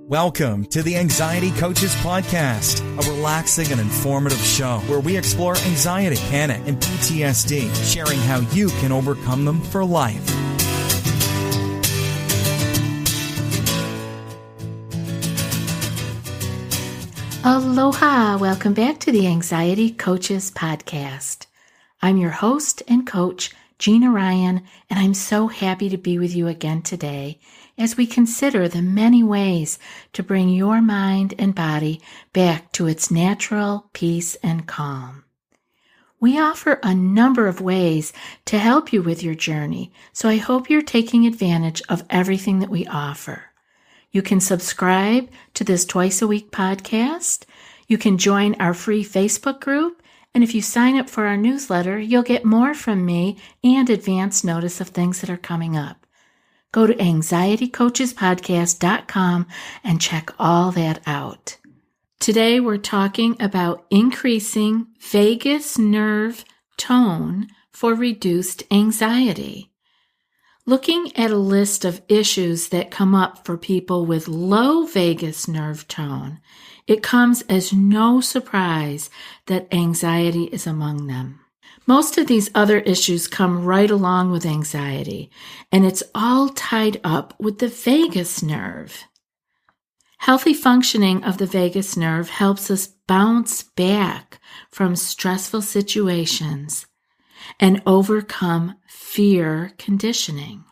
Welcome to the Anxiety Coaches Podcast, a relaxing and informative show where we explore anxiety, panic, and PTSD, sharing how you can overcome them for life. Aloha! Welcome back to the Anxiety Coaches Podcast. I'm your host and coach, Gina Ryan, and I'm so happy to be with you again today as we consider the many ways to bring your mind and body back to its natural peace and calm. We offer a number of ways to help you with your journey, so I hope you're taking advantage of everything that we offer. You can subscribe to this twice-a-week podcast. You can join our free Facebook group, and if you sign up for our newsletter, you'll get more from me and advance notice of things that are coming up. Go to anxietycoachespodcast.com and check all that out. Today we're talking about increasing vagus nerve tone for reduced anxiety. Looking at a list of issues that come up for people with low vagus nerve tone, it comes as no surprise that anxiety is among them. Most of these other issues come right along with anxiety, and it's all tied up with the vagus nerve. Healthy functioning of the vagus nerve helps us bounce back from stressful situations and overcome fear conditioning.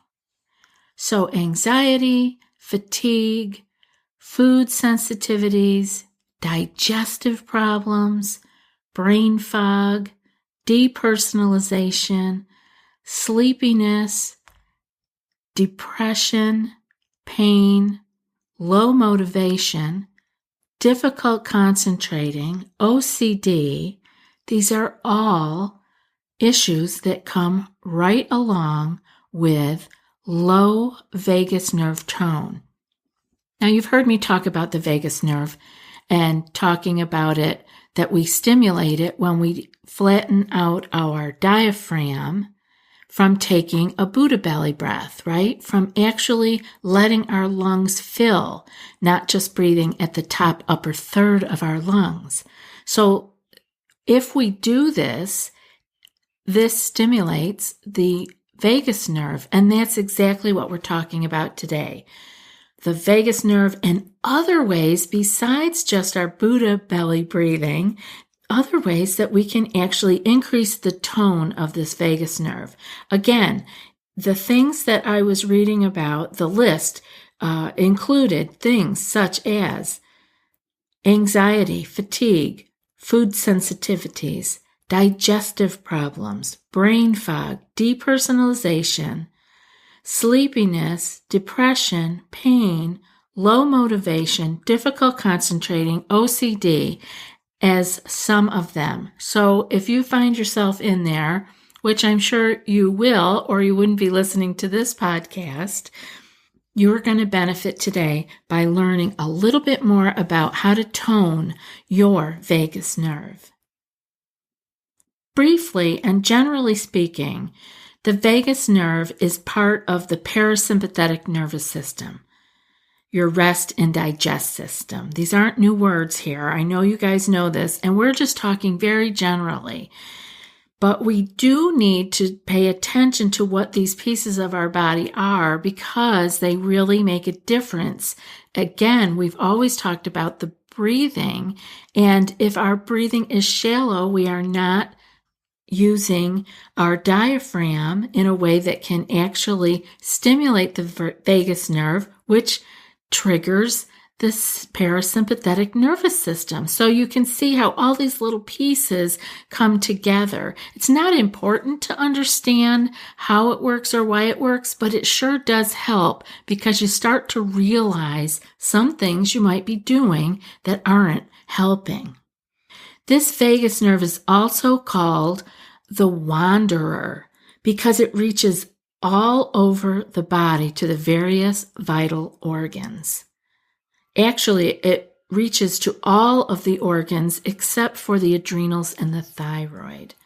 So anxiety, fatigue, food sensitivities, digestive problems, brain fog, depersonalization, sleepiness, depression, pain, low motivation, difficult concentrating, OCD, these are all issues that come right along with low vagus nerve tone. Now, you've heard me talk about the vagus nerve and talking about it that we stimulate it when we flatten out our diaphragm from taking a Buddha belly breath, right? From actually letting our lungs fill, not just breathing at the top upper third of our lungs. So if we do this, this stimulates the vagus nerve, and that's exactly what we're talking about today. The vagus nerve and other ways besides just our Buddha belly breathing, other ways that we can actually increase the tone of this vagus nerve. Again, the things that I was reading about, the list included things such as anxiety, fatigue, food sensitivities, digestive problems, brain fog, depersonalization, sleepiness, depression, pain, low motivation, difficult concentrating, OCD, as some of them. So if you find yourself in there, which I'm sure you will, or you wouldn't be listening to this podcast, you're going to benefit today by learning a little bit more about how to tone your vagus nerve. Briefly and generally speaking, the vagus nerve is part of the parasympathetic nervous system, your rest and digest system. These aren't new words here. I know you guys know this, and we're just talking very generally. But we do need to pay attention to what these pieces of our body are because they really make a difference. Again, we've always talked about the breathing, and if our breathing is shallow, we are not using our diaphragm in a way that can actually stimulate the vagus nerve, which triggers the parasympathetic nervous system. So you can see how all these little pieces come together. It's not important to understand how it works or why it works, but it sure does help because you start to realize some things you might be doing that aren't helping. This vagus nerve is also called the wanderer because it reaches all over the body to the various vital organs. Actually, it reaches to all of the organs except for the adrenals and the thyroid.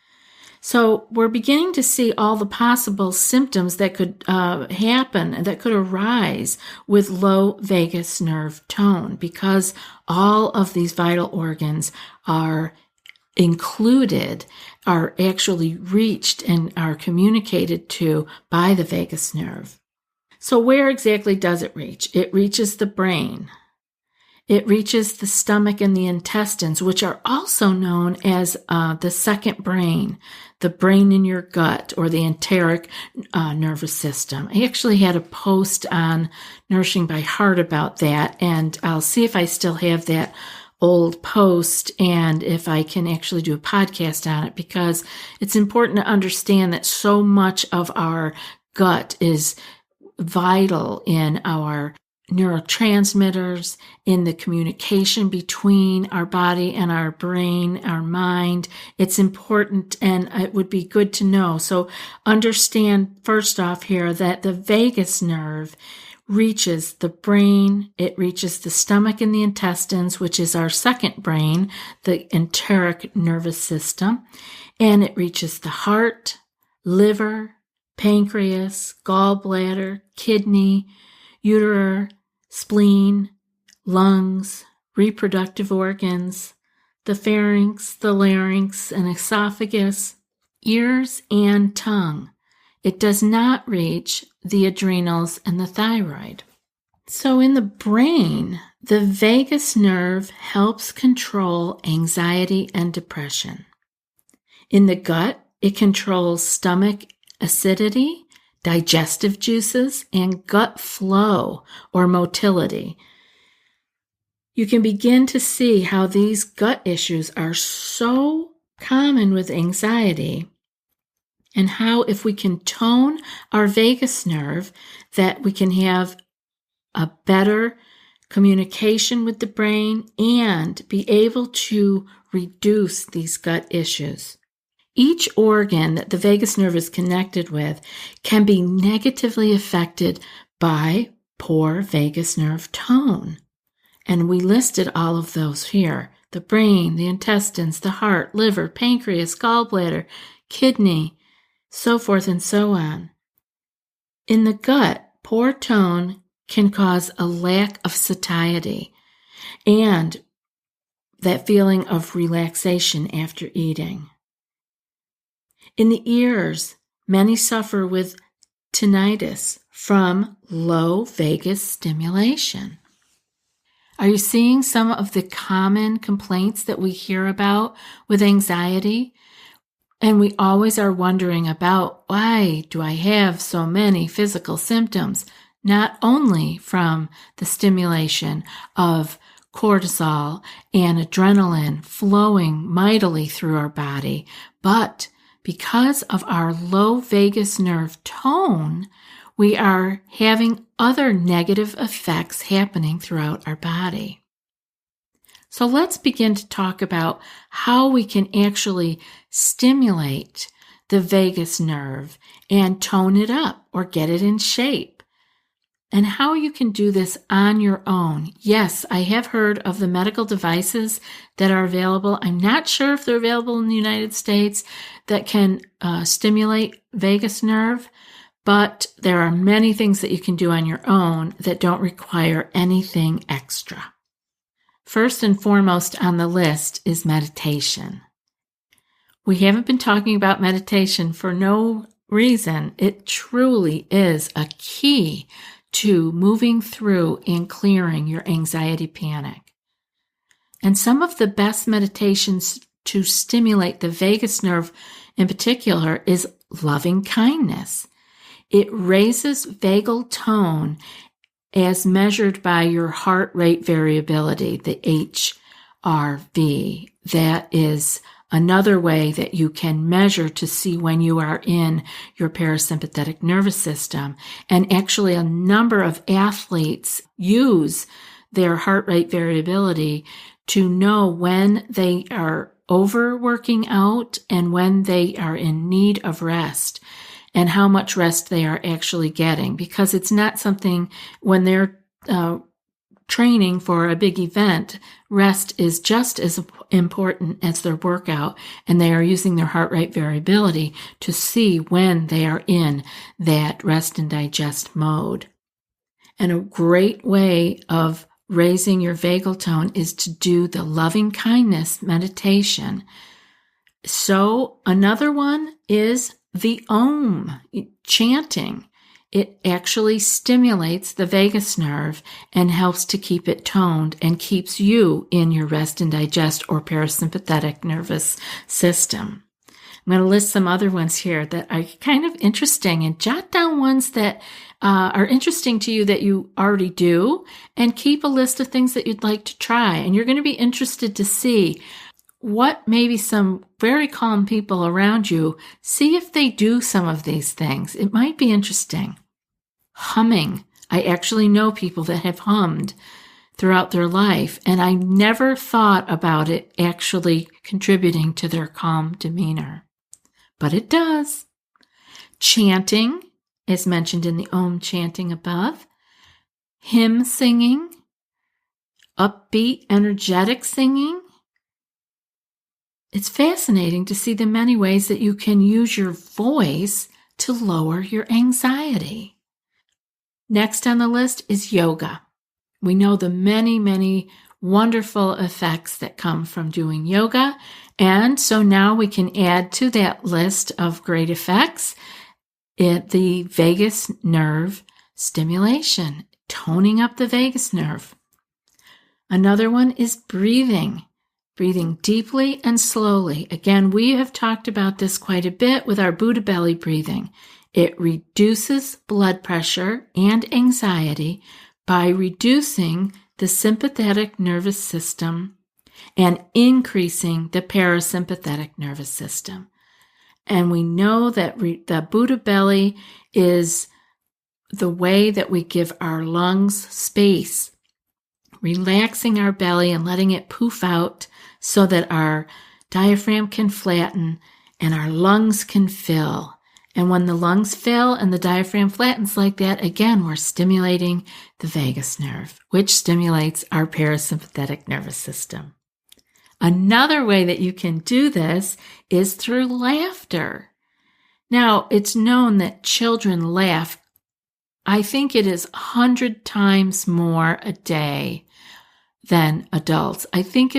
So we're beginning to see all the possible symptoms that could happen, that could arise with low vagus nerve tone, because all of these vital organs are included, are actually reached and are communicated to by the vagus nerve. So where exactly does it reach? It reaches the brain. It reaches the stomach and the intestines, which are also known as the second brain, the brain in your gut, or the enteric nervous system. I actually had a post on Nourishing by Heart about that, and I'll see if I still have that old post and if I can actually do a podcast on it, because it's important to understand that so much of our gut is vital in our neurotransmitters, in the communication between our body and our brain, our mind. It's important, and it would be good to know. So understand first off here that the vagus nerve reaches the brain, it reaches the stomach and the intestines, which is our second brain, the enteric nervous system, and it reaches the heart, liver, pancreas, gallbladder, kidney, ureter, spleen, lungs, reproductive organs, the pharynx, the larynx, and esophagus, ears, and tongue. It does not reach the adrenals and the thyroid. So in the brain, the vagus nerve helps control anxiety and depression. In the gut, it controls stomach acidity, digestive juices, and gut flow or motility. You can begin to see how these gut issues are so common with anxiety, and how if we can tone our vagus nerve, that we can have a better communication with the brain and be able to reduce these gut issues. Each organ that the vagus nerve is connected with can be negatively affected by poor vagus nerve tone. And we listed all of those here: the brain, the intestines, the heart, liver, pancreas, gallbladder, kidney, so forth and so on. In the gut, poor tone can cause a lack of satiety and that feeling of relaxation after eating. In the ears, many suffer with tinnitus from low vagus stimulation. Are you seeing some of the common complaints that we hear about with anxiety? And we always are wondering about, why do I have so many physical symptoms? Not only from the stimulation of cortisol and adrenaline flowing mightily through our body, but because of our low vagus nerve tone, we are having other negative effects happening throughout our body. So let's begin to talk about how we can actually stimulate the vagus nerve and tone it up or get it in shape, and how you can do this on your own. Yes, I have heard of the medical devices that are available. I'm not sure if they're available in the United States that can stimulate vagus nerve, but there are many things that you can do on your own that don't require anything extra. First and foremost on the list is meditation. We haven't been talking about meditation for no reason. It truly is a key to moving through and clearing your anxiety panic. And some of the best meditations to stimulate the vagus nerve in particular is loving kindness. It raises vagal tone as measured by your heart rate variability, the HRV. That is another way that you can measure to see when you are in your parasympathetic nervous system. And actually a number of athletes use their heart rate variability to know when they are overworking out and when they are in need of rest, and how much rest they are actually getting, because it's not something when they're training for a big event, rest is just as important as their workout, and they are using their heart rate variability to see when they are in that rest and digest mode. And a great way of raising your vagal tone is to do the loving kindness meditation. So another one is the Om, chanting. It actually stimulates the vagus nerve and helps to keep it toned and keeps you in your rest and digest or parasympathetic nervous system. I'm going to list some other ones here that are kind of interesting, and jot down ones that are interesting to you that you already do, and keep a list of things that you'd like to try. And you're going to be interested to see what maybe some very calm people around you, see if they do some of these things. It might be interesting. Humming. I actually know people that have hummed throughout their life, and I never thought about it actually contributing to their calm demeanor. But it does. Chanting, as mentioned in the Om chanting above. Hymn singing. Upbeat, energetic singing. It's fascinating to see the many ways that you can use your voice to lower your anxiety. Next on the list is yoga. We know the many, many wonderful effects that come from doing yoga, and so now we can add to that list of great effects the vagus nerve stimulation, toning up the vagus nerve. Another one is breathing. Breathing deeply and slowly. Again, we have talked about this quite a bit with our Buddha belly breathing. It reduces blood pressure and anxiety by reducing the sympathetic nervous system and increasing the parasympathetic nervous system. And we know that the Buddha belly is the way that we give our lungs space, relaxing our belly and letting it poof out so that our diaphragm can flatten and our lungs can fill. And when the lungs fill and the diaphragm flattens like that, again, we're stimulating the vagus nerve, which stimulates our parasympathetic nervous system. Another way that you can do this is through laughter. Now, it's known that children laugh, I think it is 100 times more a day than adults. I think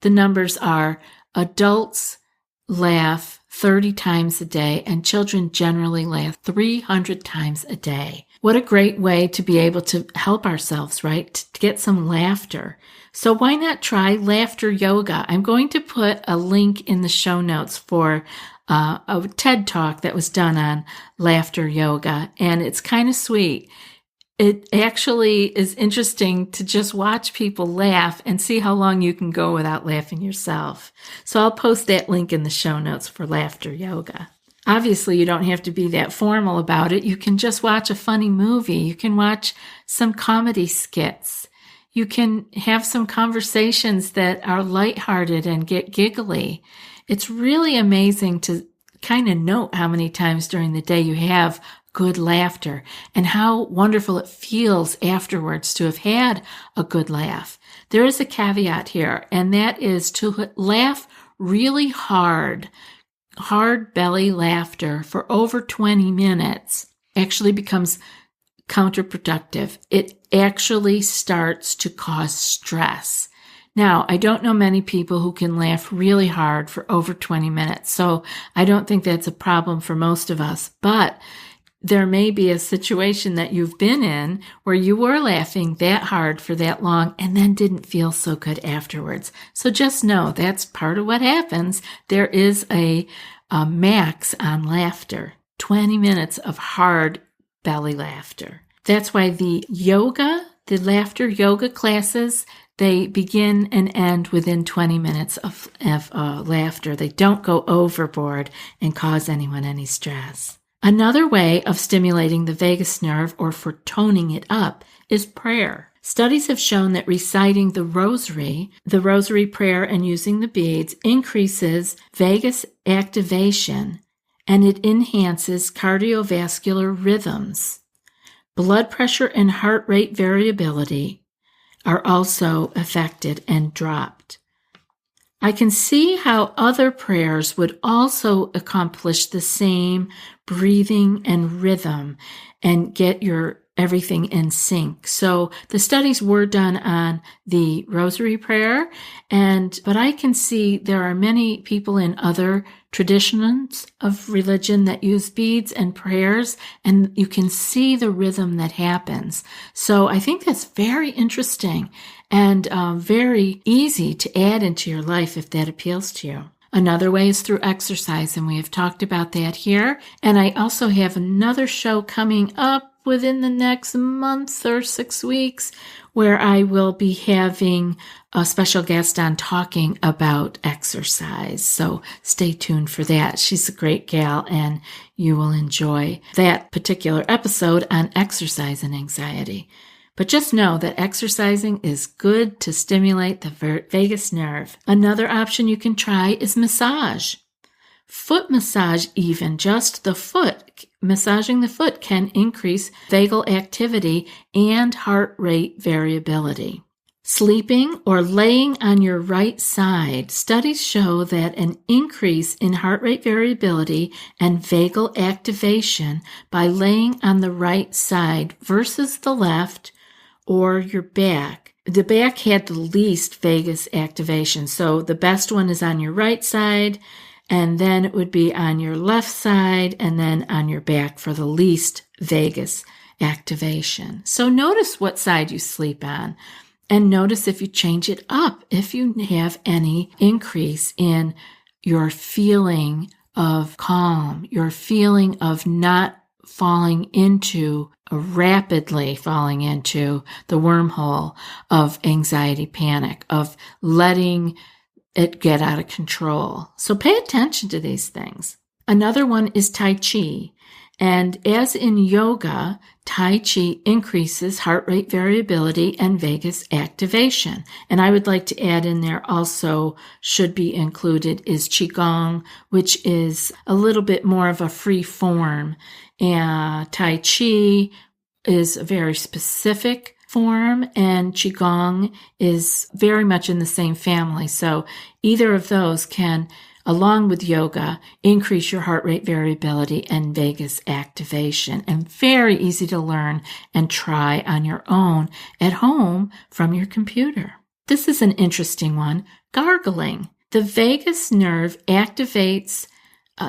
the numbers are adults laugh 30 times a day and children generally laugh 300 times a day. What a great way to be able to help ourselves, right? To get some laughter. So why not try laughter yoga? I'm going to put a link in the show notes for a TED Talk that was done on laughter yoga, and it's kind of sweet. It actually is interesting to just watch people laugh and see how long you can go without laughing yourself. So I'll post that link in the show notes for laughter yoga. Obviously, you don't have to be that formal about it. You can just watch a funny movie. You can watch some comedy skits. You can have some conversations that are lighthearted and get giggly. It's really amazing to kind of note how many times during the day you have good laughter and how wonderful it feels afterwards to have had a good laugh. There is a caveat here, and that is to laugh really hard belly laughter for over 20 minutes actually becomes counterproductive. It actually starts to cause stress. Now, I don't know many people who can laugh really hard for over 20 minutes, so I don't think that's a problem for most of us, but there may be a situation that you've been in where you were laughing that hard for that long and then didn't feel so good afterwards. So just know that's part of what happens. There is a max on laughter, 20 minutes of hard belly laughter. That's why the laughter yoga classes, they begin and end within 20 minutes of laughter. They don't go overboard and cause anyone any stress. Another way of stimulating the vagus nerve or for toning it up is prayer. Studies have shown that reciting the rosary prayer and using the beads increases vagus activation and it enhances cardiovascular rhythms, blood pressure and heart rate variability, are also affected and dropped. I can see how other prayers would also accomplish the same breathing and rhythm and get your everything in sync. So the studies were done on the rosary prayer, but I can see there are many people in other traditions of religion that use beads and prayers, and you can see the rhythm that happens. So I think that's very interesting and very easy to add into your life if that appeals to you. Another way is through exercise, and we have talked about that here. And I also have another show coming up within the next month or 6 weeks where I will be having a special guest on talking about exercise. So stay tuned for that. She's a great gal, and you will enjoy that particular episode on exercise and anxiety. But just know that exercising is good to stimulate the vagus nerve. Another option you can try is massage. Foot massage, even just the foot, massaging the foot can increase vagal activity and heart rate variability. Sleeping or laying on your right side, studies show that an increase in heart rate variability and vagal activation by laying on the right side versus the left or your back. The back had the least vagus activation, so the best one is on your right side, and then it would be on your left side, and then on your back for the least vagus activation. So notice what side you sleep on, and notice if you change it up, if you have any increase in your feeling of calm, your feeling of not rapidly falling into the wormhole of anxiety, panic, of letting it get out of control. So pay attention to these things. Another one is Tai Chi. And as in yoga, Tai Chi increases heart rate variability and vagus activation. And I would like to add in there also should be included is Qigong, which is a little bit more of a free form. And Tai Chi is a very specific form, and Qigong is very much in the same family. So either of those can, along with yoga, increase your heart rate variability and vagus activation, and very easy to learn and try on your own at home from your computer. This is an interesting one, gargling. The vagus nerve activates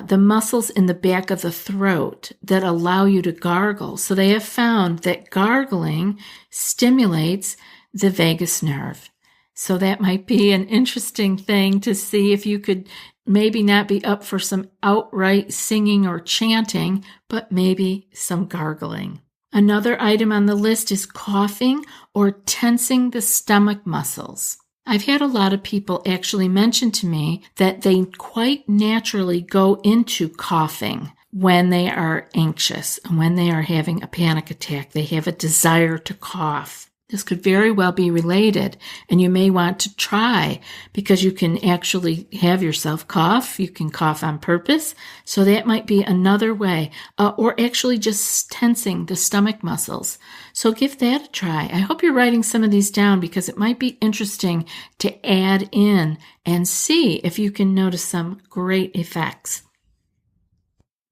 the muscles in the back of the throat that allow you to gargle. So they have found that gargling stimulates the vagus nerve. So that might be an interesting thing to see if you could maybe not be up for some outright singing or chanting, but maybe some gargling. Another item on the list is coughing or tensing the stomach muscles. I've had a lot of people actually mention to me that they quite naturally go into coughing when they are anxious and when they are having a panic attack. They have a desire to cough. This could very well be related, and you may want to try because you can actually have yourself cough. You can cough on purpose, so that might be another way, or actually just tensing the stomach muscles. So give that a try. I hope you're writing some of these down because it might be interesting to add in and see if you can notice some great effects.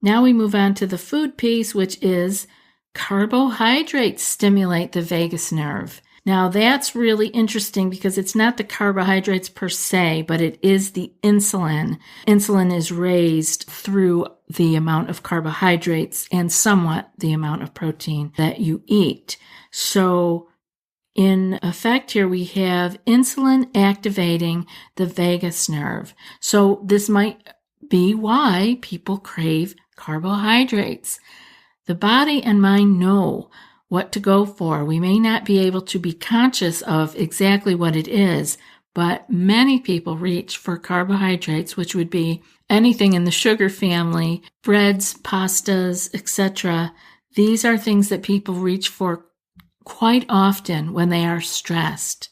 Now we move on to the food piece, which is carbohydrates stimulate the vagus nerve. Now that's really interesting because it's not the carbohydrates per se, but it is the insulin. Insulin is raised through the amount of carbohydrates and somewhat the amount of protein that you eat. So in effect here we have insulin activating the vagus nerve. So this might be why people crave carbohydrates. The body and mind know what to go for. We may not be able to be conscious of exactly what it is, but many people reach for carbohydrates, which would be anything in the sugar family, breads, pastas, etc. These are things that people reach for quite often when they are stressed.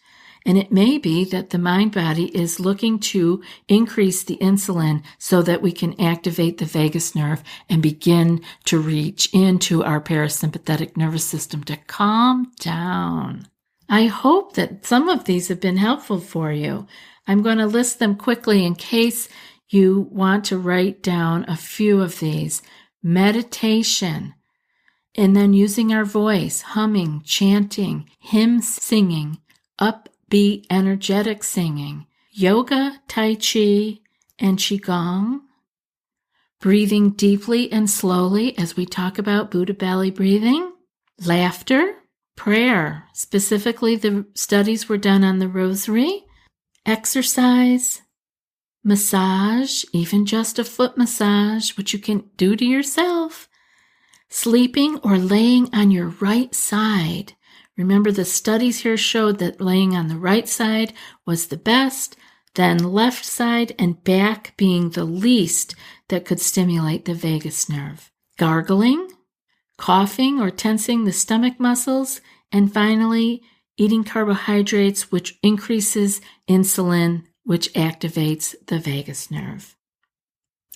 And it may be that the mind body is looking to increase the insulin so that we can activate the vagus nerve and begin to reach into our parasympathetic nervous system to calm down. I hope that some of these have been helpful for you. I'm going to list them quickly in case you want to write down a few of these. Meditation, and then using our voice, humming, chanting, hymn singing, upbeat, energetic singing, yoga, tai chi, and qigong, breathing deeply and slowly as we talk about Buddha belly breathing, laughter, prayer, specifically the studies were done on the rosary, exercise, massage, even just a foot massage, which you can do to yourself, sleeping or laying on your right side. Remember, the studies here showed that laying on the right side was the best, then left side and back being the least that could stimulate the vagus nerve. Gargling, coughing or tensing the stomach muscles, and finally, eating carbohydrates, which increases insulin, which activates the vagus nerve.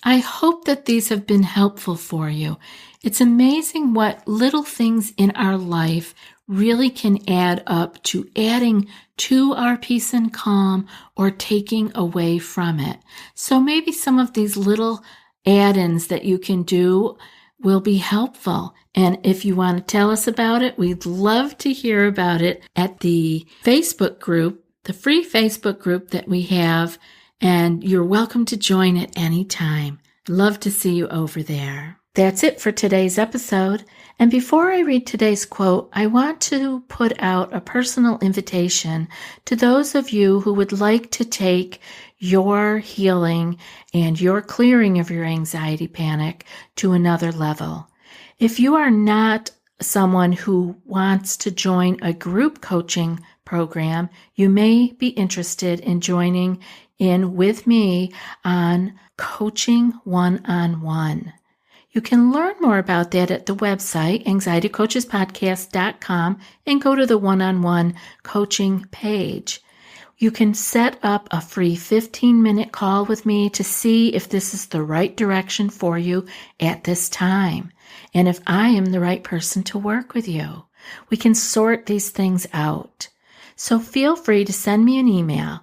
I hope that these have been helpful for you. It's amazing what little things in our life really can add up to adding to our peace and calm or taking away from it. So maybe some of these little add-ins that you can do will be helpful. And if you want to tell us about it, we'd love to hear about it at the Facebook group, the free Facebook group that we have, and you're welcome to join at any time. Love to see you over there. That's it for today's episode. And before I read today's quote, I want to put out a personal invitation to those of you who would like to take your healing and your clearing of your anxiety panic to another level. If you are not someone who wants to join a group coaching program, you may be interested in joining in with me on coaching one-on-one. You can learn more about that at the website, anxietycoachespodcast.com, and go to the one-on-one coaching page. You can set up a free 15-minute call with me to see if this is the right direction for you at this time, and if I am the right person to work with you. We can sort these things out. So feel free to send me an email,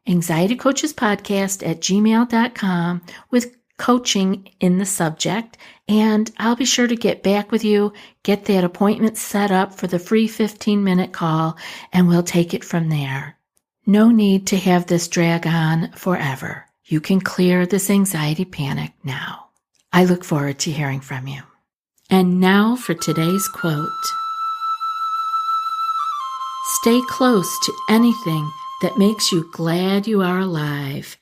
anxietycoachespodcast@gmail.com, with coaching in the subject, and I'll be sure to get back with you, get that appointment set up for the free 15-minute call, and we'll take it from there. No need to have this drag on forever. You can clear this anxiety panic now. I look forward to hearing from you. And now for today's quote. Stay close to anything that makes you glad you are alive.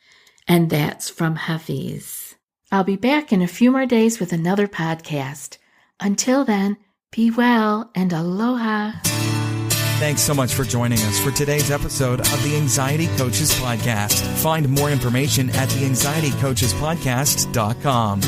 And that's from Hafiz. I'll be back in a few more days with another podcast. Until then, be well and aloha. Thanks so much for joining us for today's episode of the Anxiety Coaches Podcast. Find more information at theanxietycoachespodcast.com.